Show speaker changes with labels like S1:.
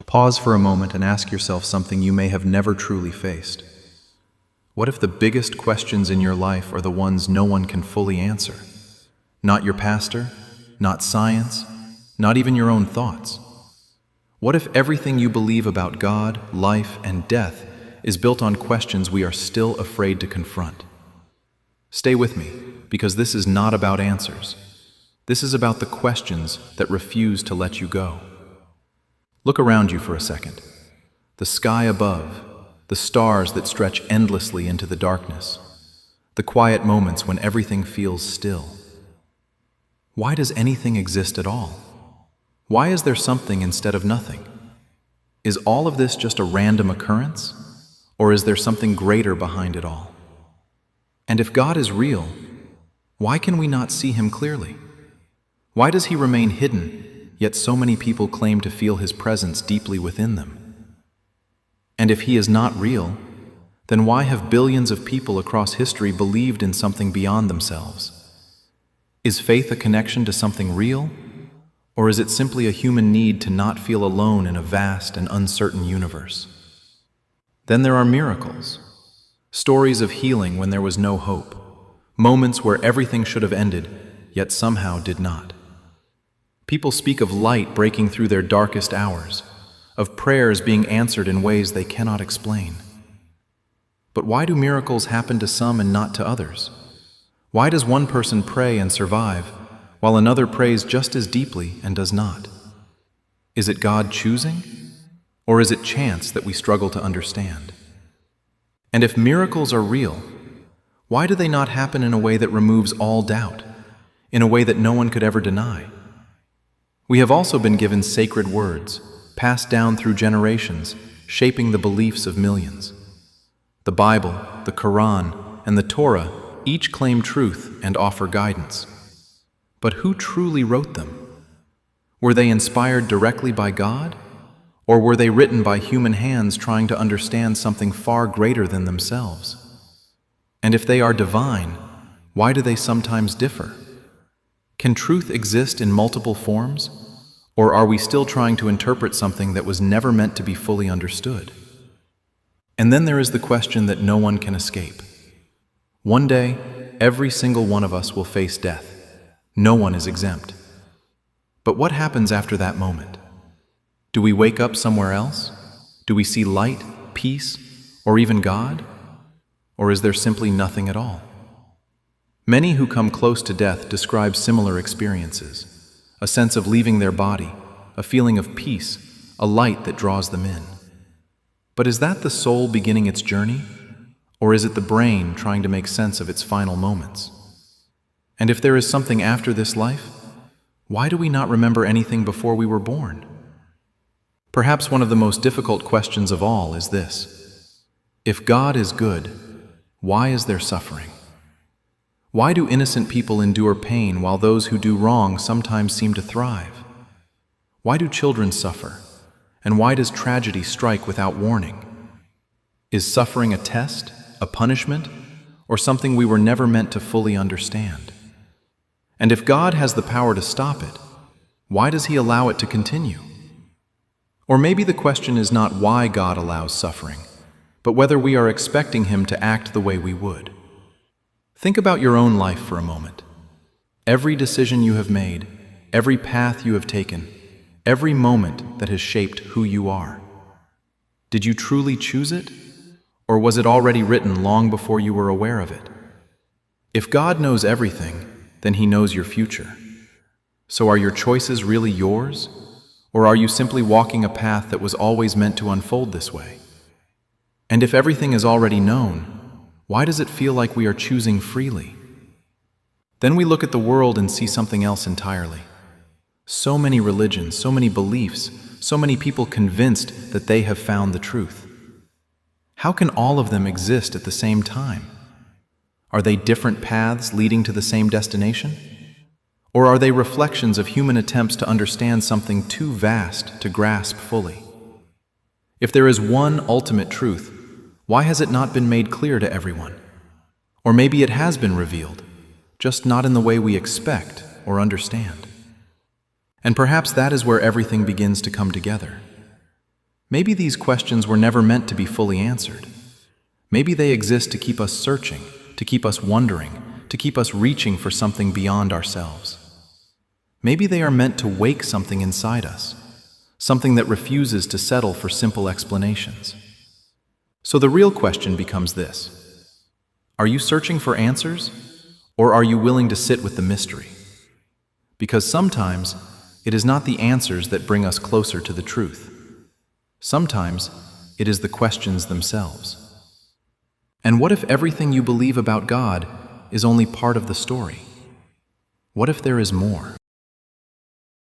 S1: Pause for a moment and ask yourself something you may have never truly faced. What if the biggest questions in your life are the ones no one can fully answer? Not your pastor, not science, not even your own thoughts. What if everything you believe about God, life, and death is built on questions we are still afraid to confront? Stay with me, because this is not about answers. This is about the questions that refuse to let you go. Look around you for a second. The sky above, the stars that stretch endlessly into the darkness, the quiet moments when everything feels still. Why does anything exist at all? Why is there something instead of nothing? Is all of this just a random occurrence? Or is there something greater behind it all? And if God is real, why can we not see Him clearly? Why does He remain hidden, yet so many people claim to feel His presence deeply within them? And if He is not real, then why have billions of people across history believed in something beyond themselves? Is faith a connection to something real? Or is it simply a human need to not feel alone in a vast and uncertain universe? Then there are miracles, stories of healing when there was no hope, moments where everything should have ended, yet somehow did not. People speak of light breaking through their darkest hours, of prayers being answered in ways they cannot explain. But why do miracles happen to some and not to others? Why does one person pray and survive, while another prays just as deeply and does not? Is it God choosing? Or is it chance that we struggle to understand? And if miracles are real, why do they not happen in a way that removes all doubt, in a way that no one could ever deny? We have also been given sacred words, passed down through generations, shaping the beliefs of millions. The Bible, the Quran, and the Torah each claim truth and offer guidance. But who truly wrote them? Were they inspired directly by God? Or were they written by human hands trying to understand something far greater than themselves? And if they are divine, why do they sometimes differ? Can truth exist in multiple forms? Or are we still trying to interpret something that was never meant to be fully understood? And then there is the question that no one can escape. One day, every single one of us will face death. No one is exempt. But what happens after that moment? Do we wake up somewhere else? Do we see light, peace, or even God? Or is there simply nothing at all? Many who come close to death describe similar experiences: a sense of leaving their body, a feeling of peace, a light that draws them in. But is that the soul beginning its journey? Or is it the brain trying to make sense of its final moments? And if there is something after this life, why do we not remember anything before we were born? Perhaps one of the most difficult questions of all is this: if God is good, why is there suffering? Why do innocent people endure pain while those who do wrong sometimes seem to thrive? Why do children suffer? And why does tragedy strike without warning? Is suffering a test, a punishment, or something we were never meant to fully understand? And if God has the power to stop it, why does He allow it to continue? Or maybe the question is not why God allows suffering, but whether we are expecting Him to act the way we would. Think about your own life for a moment. Every decision you have made, every path you have taken, every moment that has shaped who you are. Did you truly choose it? Or was it already written long before you were aware of it? If God knows everything, then He knows your future. So are your choices really yours? Or are you simply walking a path that was always meant to unfold this way? And if everything is already known, why does it feel like we are choosing freely? Then we look at the world and see something else entirely. So many religions, so many beliefs, so many people convinced that they have found the truth. How can all of them exist at the same time? Are they different paths leading to the same destination? Or are they reflections of human attempts to understand something too vast to grasp fully? If there is one ultimate truth, why has it not been made clear to everyone? Or maybe it has been revealed, just not in the way we expect or understand. And perhaps that is where everything begins to come together. Maybe these questions were never meant to be fully answered. Maybe they exist to keep us searching, to keep us wondering, to keep us reaching for something beyond ourselves. Maybe they are meant to wake something inside us, something that refuses to settle for simple explanations. So the real question becomes this: are you searching for answers, or are you willing to sit with the mystery? Because sometimes it is not the answers that bring us closer to the truth. Sometimes it is the questions themselves. And what if everything you believe about God is only part of the story? What if there is more?